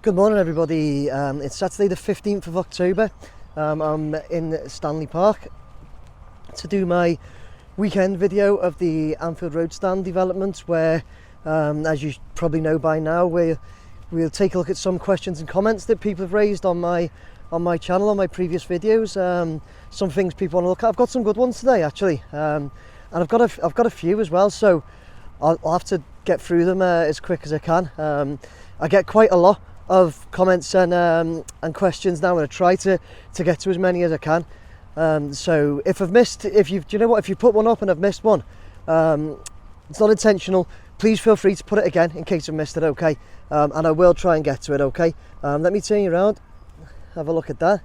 Good morning everybody, it's Saturday the 15th of October. I'm in Stanley Park to do my weekend video of the Anfield Road Stand development where, as you probably know by now, we'll take a look at some questions and comments that people have raised on my channel, on my previous videos. Some things people want to look at. I've got some good ones today actually, and I've got a few as well, so I'll have to get through them as quick as I can. I get quite a lot of comments and questions now, and I try to get to as many as I can. So if I've missed, if you put one up and I've missed one, it's not intentional. Please feel free to put it again in case I've missed it, okay? And I will try and get to it, okay? Let me turn you around, have a look at that.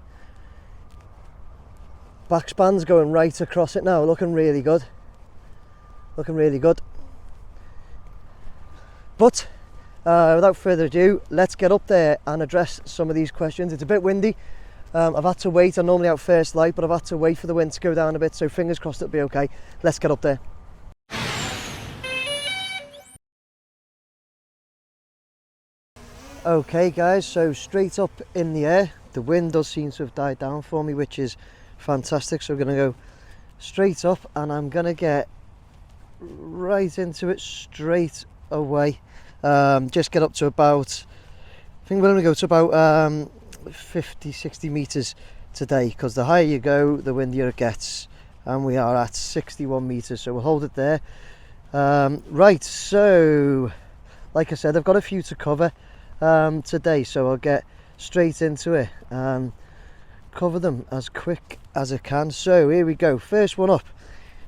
Backspan's going right across it now, looking really good. Looking really good. But without further ado, let's get up there and address some of these questions. It's a bit windy. I've had to wait. I'm normally out first light, but I've had to wait for the wind to go down a bit, so fingers crossed it'll be okay. Let's get up there. Okay guys, so straight up in the air. The wind does seem to have died down for me, which is fantastic. So we're going to go straight up and I'm going to get right into it straight away. Just get up to about, I think we're going to go to about 50-60 meters today, because the higher you go the windier it gets, and we are at 61 meters, so we'll hold it there. Right, so like I said, I've got a few to cover today, so I'll get straight into it and cover them as quick as I can. So here we go. First one up,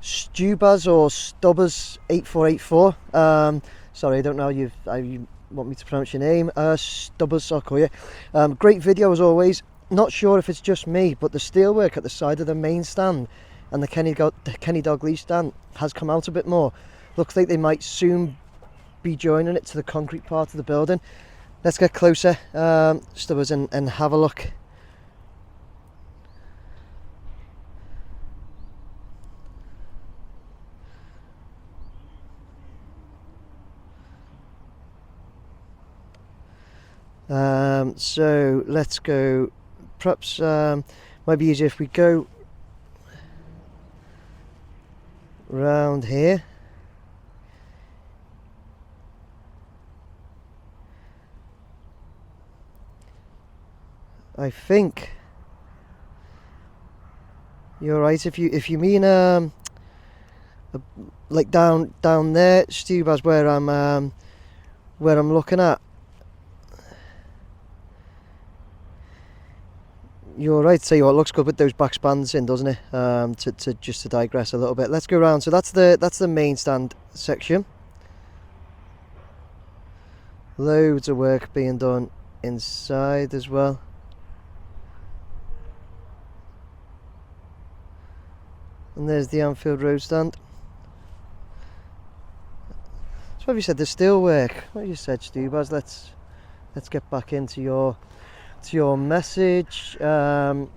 Stubas or Stubbers 8484. Sorry, I don't know how you want me to pronounce your name. Stubbers, I'll call you. Great video as always. Not sure if it's just me, but the steelwork at the side of the main stand and the Kenny Dalglish stand has come out a bit more. Looks like they might soon be joining it to the concrete part of the building. Let's get closer, Stubbers, and have a look. So let's go, perhaps might be easier if we go round here. I think you're right. If you mean like down there, Stubas, where I'm looking at. You're right. So it looks good with those back spans in, doesn't it? To digress a little bit, let's go around. So that's the main stand section. Loads of work being done inside as well. And there's the Anfield Road Stand. So what have you said? The steelwork. What have you said, Stubas? Let's get back into your message. Steelwork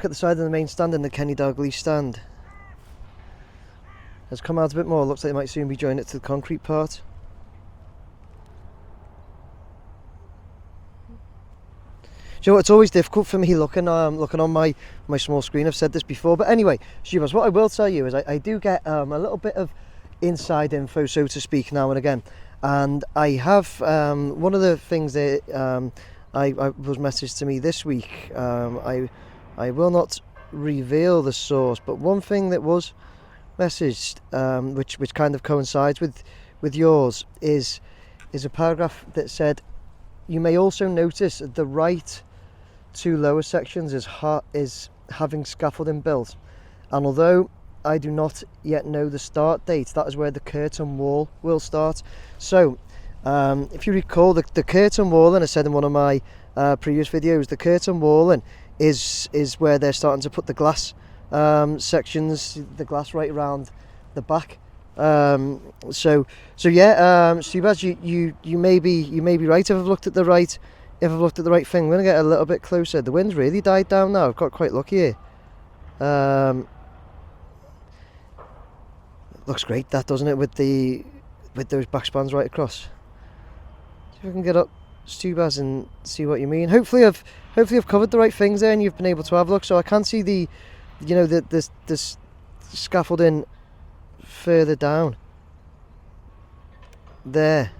at the side of the main stand and the Kenny Dalglish stand has come out a bit more. Looks like it might soon be joining it to the concrete part. Do you know what, it's always difficult for me looking on my small screen. I've said this before, but anyway, Stubas, what I will tell you is I do get a little bit of inside info, so to speak, now and again. And I have one of the things that I was messaged to me this week. I will not reveal the source, but one thing that was messaged, which kind of coincides with yours, is a paragraph that said, "You may also notice the right two lower sections is having scaffolding built, and although I do not yet know the start date, that is where the curtain wall will start." So if you recall, the curtain walling, I said in one of my previous videos, the curtain walling is where they're starting to put the glass sections, the glass right around the back. So yeah, Stubas, you may be right if I've looked at the right thing. I'm gonna get a little bit closer. The wind's really died down now. I've got quite lucky here. Looks great, that, doesn't it, with those back spans right across. if I can get up Stubas and see what you mean. Hopefully I've covered the right things there and you've been able to have a look. So I can see the, you know, this scaffolding further down there.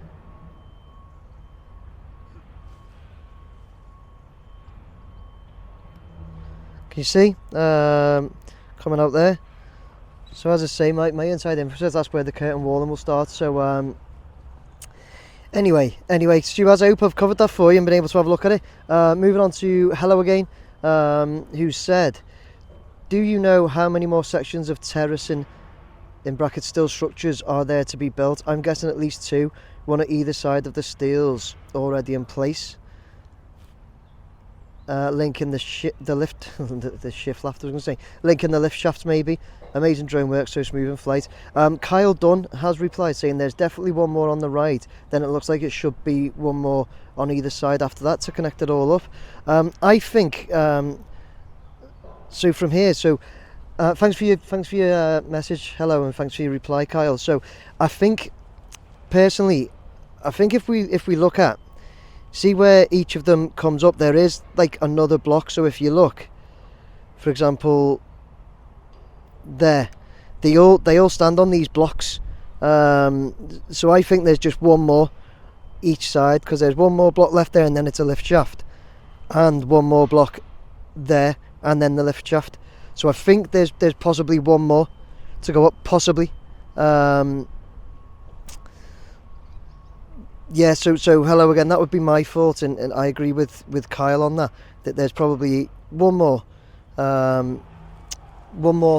Can you see coming out there? So as I say, my inside info says that's where the curtain walling will start. So anyway, Stu, I hope I've covered that for you and been able to have a look at it. Moving on to Hello again, who said, do you know how many more sections of terracing in brackets steel structures are there to be built? I'm guessing at least 2, one at either side of the steels already in place. Linking the lift, the shift shaft, I was going to say, linking the lift shafts maybe. Amazing drone work, so smooth in flight. Kyle Dunn has replied saying there's definitely one more on the right, then it looks like it should be one more on either side after that to connect it all up. I think, so from here, so thanks for your message, hello, and thanks for your reply, Kyle. So I think, personally, if we look at, see where each of them comes up, there is like another block. So if you look, for example, there, they all stand on these blocks. So I think there's just one more each side, because there's one more block left there and then it's a lift shaft, and one more block there and then the lift shaft. So I think there's possibly one more to go up, possibly. Yeah, so hello again, that would be my thought, and I agree with Kyle on that there's probably one more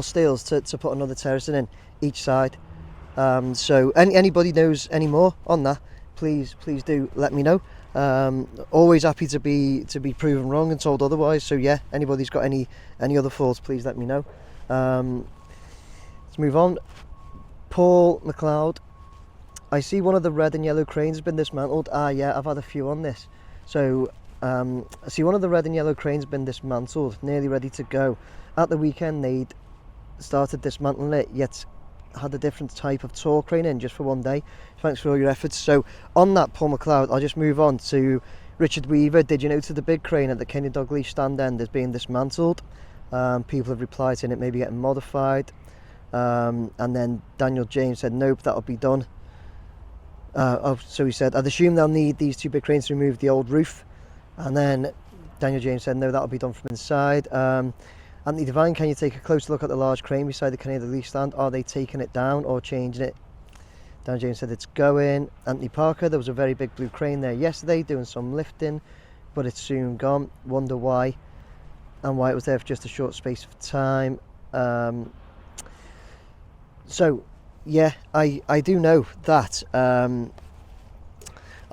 steels to put another terracing in each side. So anybody knows any more on that, please do let me know. Always happy to be proven wrong and told otherwise. So yeah, anybody's got any other thoughts, please let me know. Let's move on. Paul McLeod, I see one of the red and yellow cranes has been dismantled. Yeah, I've had a few on this. So I see one of the red and yellow cranes has been dismantled, nearly ready to go. At the weekend they'd started dismantling it, yet had a different type of tall crane in just for one day. Thanks for all your efforts. So on that, Paul McLeod, I'll just move on to Richard Weaver. Did you notice the big crane at the Kenny Dalglish stand end is being dismantled? People have replied saying it may be getting modified. And then Daniel James said nope, that'll be done. So he said, I'd assume they'll need these 2 big cranes to remove the old roof. And then Daniel James said no, that'll be done from inside. Anthony Devine, can you take a closer look at the large crane beside the Kenny Dalglish stand? Are they taking it down or changing it? Dan James said it's going. Anthony Parker, there was a very big blue crane there yesterday doing some lifting, but it's soon gone. Wonder why, and why it was there for just a short space of time. So yeah, I do know that. I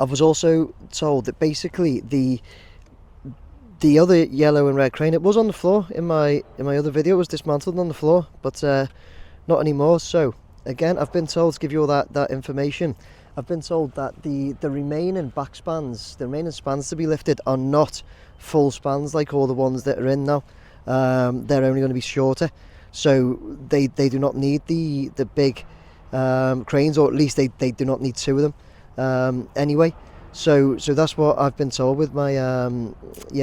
was also told that basically the other yellow and red crane, it was on the floor in my other video, it was dismantled on the floor, but not anymore. So again, I've been told to give you all that information. I've been told that the remaining back spans, the remaining spans to be lifted are not full spans like all the ones that are in now. They're only going to be shorter, so they do not need the big cranes, or at least they do not need 2 of them anyway. So that's what I've been told with my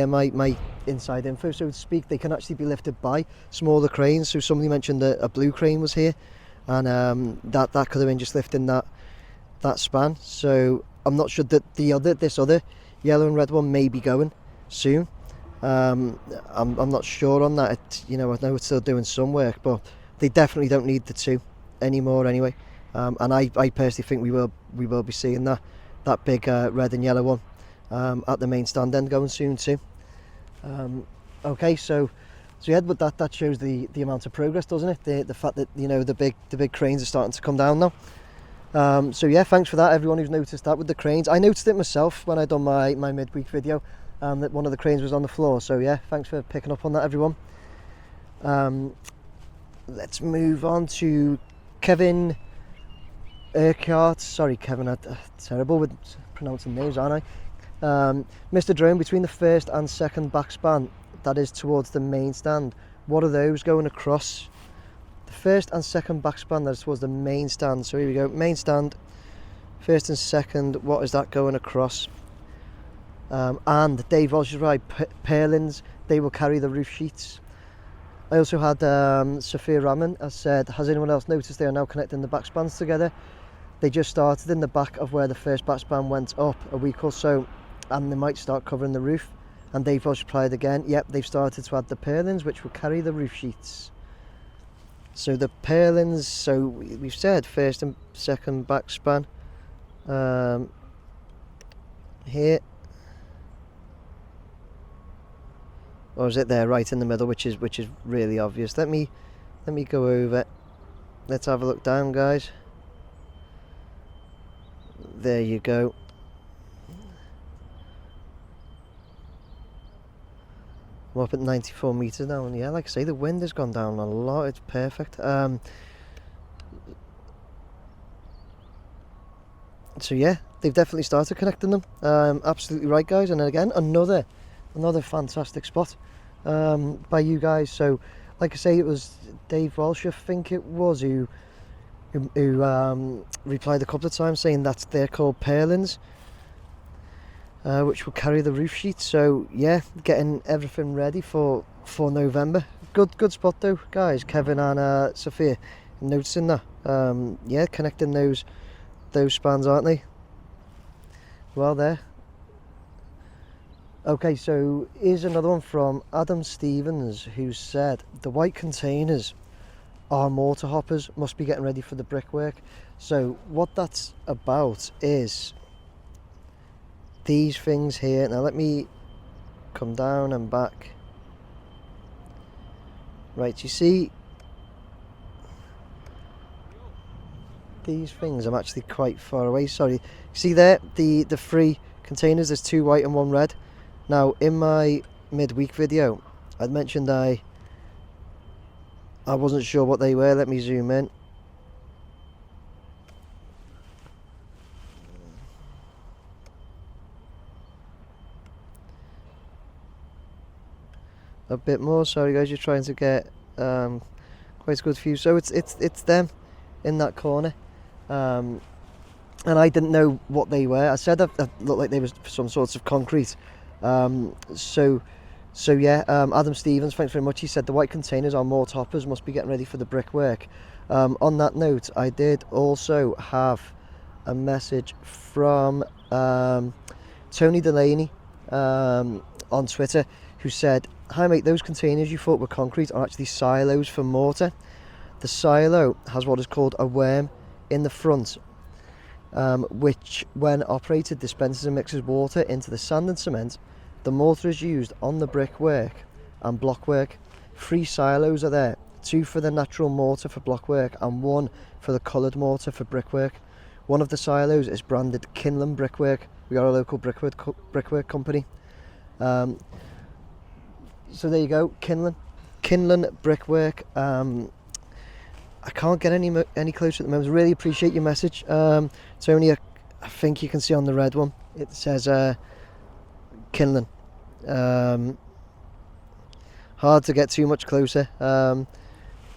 my inside info, so to speak. They can actually be lifted by smaller cranes. So somebody mentioned that a blue crane was here, and that could have been just lifting that span. So I'm not sure that this other yellow and red one may be going soon. I'm not sure on that. I know it's still doing some work, but they definitely don't need the 2 anymore anyway. And I personally think we will be seeing that big red and yellow one at the main stand end going soon too. Okay, so yeah, but that shows the amount of progress, doesn't it? The fact that the big cranes are starting to come down now. So yeah, thanks for that, everyone who's noticed that with the cranes. I noticed it myself when I done my midweek video, that one of the cranes was on the floor. So yeah, thanks for picking up on that, everyone. Let's move on to Kevin Urquhart. Sorry Kevin, I'm terrible with pronouncing names, aren't I? Mr. Drone, between the first and second back span, that is towards the main stand, what are those going across? The first and second back span, that is towards the main stand. So here we go, main stand, first and second, what is that going across? And Dave Walsh is right, purlins, they will carry the roof sheets. I also had Sophia Raman has said, has anyone else noticed they are now connecting the back spans together? They just started in the back of where the first back span went up a week or so, and they might start covering the roof. And Dave Walsh replied again, yep, they've started to add the purlins, which will carry the roof sheets. So the purlins, so we've said first and second back span here. Or is it there right in the middle, which is really obvious? Let me go over. Let's have a look down, guys. There you go. I'm up at 94 meters now, and yeah, like I say, the wind has gone down a lot. It's perfect. So yeah, they've definitely started connecting them. Absolutely right, guys. And then again, another fantastic spot by you guys. So like I say, it was Dave Walsh, I think it was, who replied a couple of times saying that they're called purlins, which will carry the roof sheet. So yeah, getting everything ready for November. Good spot though, guys. Kevin and Sophia noticing that. Yeah, connecting those spans, aren't they? Well, there. Okay, so here's another one from Adam Stevens, who said the white containers are mortar hoppers, must be getting ready for the brickwork. So what that's about is these things here. Now let me come down and back. Right, you see these things, I'm actually quite far away, sorry. See there, the three containers, there's 2 white and 1 red. Now in my midweek video I'd mentioned I wasn't sure what they were. Let me zoom in. A bit more, sorry guys, you're trying to get quite a good view. So it's them in that corner, and I didn't know what they were. I said that looked like they were some sorts of concrete. So yeah, Adam Stevens, thanks very much. He said the white containers are more toppers, must be getting ready for the brickwork. On that note, I did also have a message from Tony Delaney on Twitter, who said, hi mate, those containers you thought were concrete are actually silos for mortar. The silo has what is called a worm in the front, which when operated dispenses and mixes water into the sand and cement. The mortar is used on the brickwork and blockwork. 3 silos are there, 2 for the natural mortar for blockwork and 1 for the coloured mortar for brickwork. One of the silos is branded Kinlan Brickwork. We are a local brickwork company. So there you go, Kinlan Brickwork. I can't get any closer at the moment. Really appreciate your message, Tony. I think you can see on the red one it says Kinlan. Hard to get too much closer.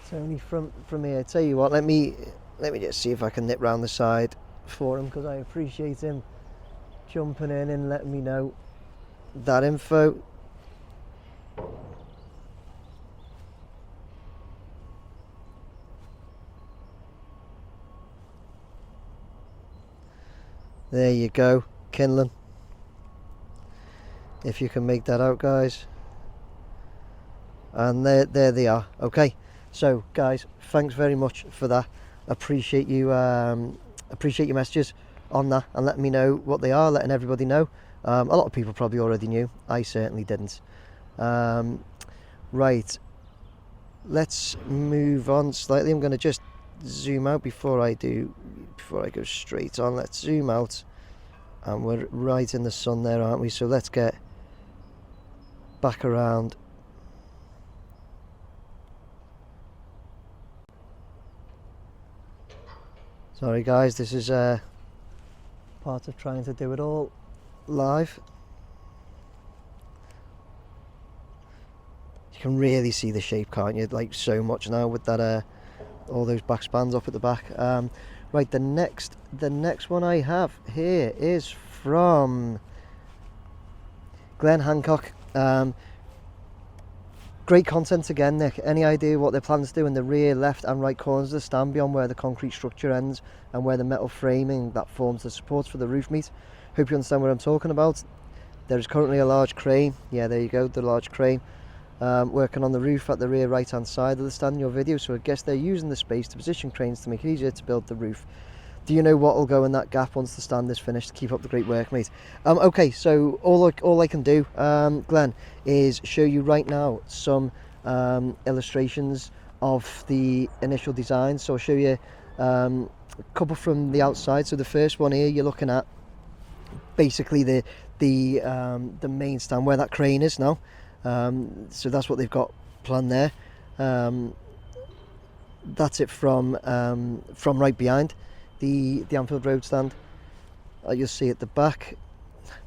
Tony from here. Tell you what, let me just see if I can nip round the side for him, because I appreciate him jumping in and letting me know that info. There you go, Kinlan. If you can make that out, guys. And there they are. Okay, so guys, thanks very much for that. Appreciate you appreciate your messages on that and letting me know what they are, letting everybody know. A lot of people probably already knew. I certainly didn't. Right, let's move on slightly. I'm going to just zoom out before I go straight on. Let's zoom out, and we're right in the sun there, aren't we? So let's get back around. Sorry guys, this is part of trying to do it all live. You can really see the shape, can't you? Like so much now with that all those back spans up at the back. Right, the next one I have here is from Glenn Hancock. Great content again, Nick. Any idea what their plans do in the rear, left and right corners of the stand beyond where the concrete structure ends and where the metal framing that forms the supports for the roof meet? Hope you understand what I'm talking about. There is currently a large crane. Yeah, there you go, the large crane. Working on the roof at the rear right hand side of the stand in your video, so I guess they're using the space to position cranes to make it easier to build the roof. Do you know what will go in that gap once the stand is finished? Keep up the great work, mate. Okay, so all I can do, Glenn, is show you right now some illustrations of the initial design. So I'll show you a couple from the outside. So the first one here, you're looking at basically the main stand where that crane is now. So that's what they've got planned there. That's it from right behind the Anfield Road Stand. You'll see at the back.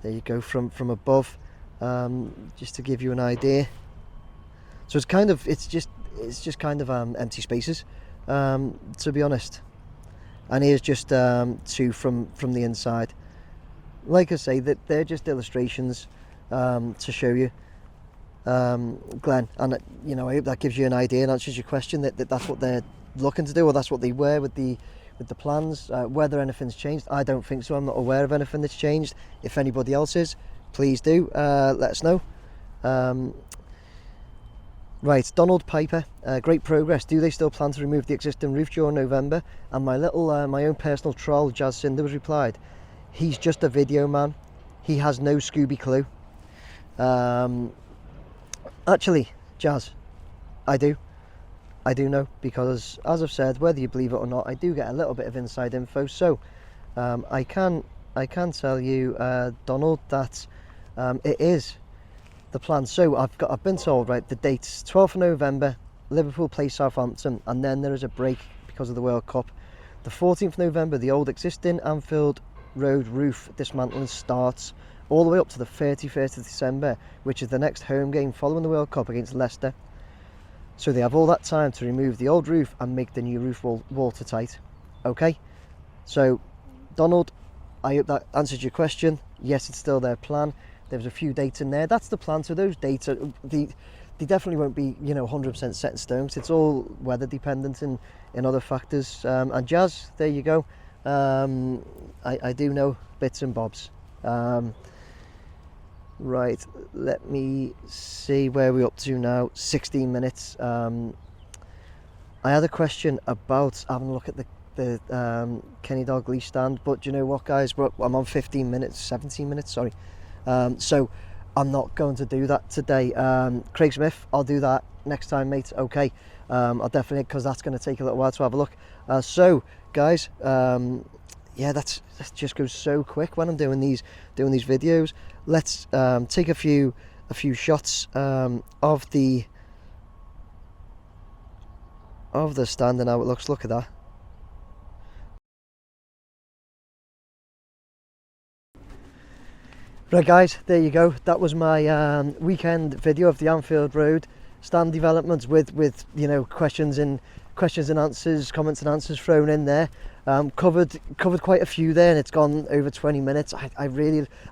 There you go, from above, just to give you an idea. So it's just kind of empty spaces, to be honest. And here's just two from the inside. Like I say, that they're just illustrations to show you, Glenn, and you know, I hope that gives you an idea and answers your question that's what they're looking to do, or that's what they were with the plans. Whether anything's changed, I don't think so. I'm not aware of anything that's changed. If anybody else is, please do let us know. Right, Donald Piper, great progress. Do they still plan to remove the existing roof during November? And my own personal troll, Jazz Cinder, was replied, he's just a video man. He has no Scooby clue. Actually, Jazz, I do know, because as I've said, whether you believe it or not, I do get a little bit of inside info. So I can tell you, Donald, that it is the plan. So I've been told, right, the date's 12th of November, Liverpool plays Southampton, and then there is a break because of the World Cup. The 14th of November, the old existing Anfield Road roof dismantling starts, all the way up to the 31st of December, which is the next home game following the World Cup against Leicester. So they have all that time to remove the old roof and make the new roof watertight. Okay, so Donald, I hope that answers your question. Yes, it's still their plan. There's a few dates in there. That's the plan. So those dates are, they definitely won't be, you know, 100% set in stone. It's all weather dependent and other factors. And Jazz, there you go. I do know bits and bobs. Right, let me see where we're up to now. 16 minutes. I had a question about having a look at the Kenny Dalglish stand, but do you know what, guys? I'm on 17 minutes, sorry. So I'm not going to do that today. Craig Smith, I'll do that next time, mate. Okay, I'll definitely, because that's going to take a little while to have a look. So guys, yeah, that just goes so quick when I'm doing these videos. Let's take a few shots of the stand and how it looks. Look at that. Right, guys, there you go. That was my weekend video of the Anfield Road stand developments with you know, questions and answers, comments and answers thrown in there. Covered quite a few there, and it's gone over 20 minutes. I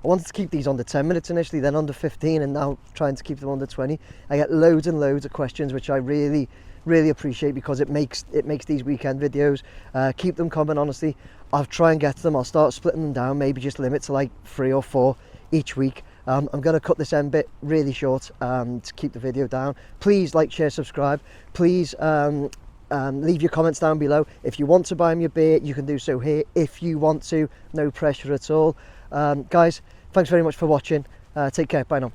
wanted to keep these under 10 minutes initially, then under 15, and now trying to keep them under 20. I get loads and loads of questions, which I really appreciate, because it makes these weekend videos. Keep them coming, honestly. I'll try and get to them. I'll start splitting them down, maybe just limit to like 3 or 4 each week. I'm going to cut this end bit really short to keep the video down. Please like, share, subscribe. Please leave your comments down below. If you want to buy me a beer, you can do so here. If you want to, no pressure at all. Guys, thanks very much for watching. Take care. Bye now.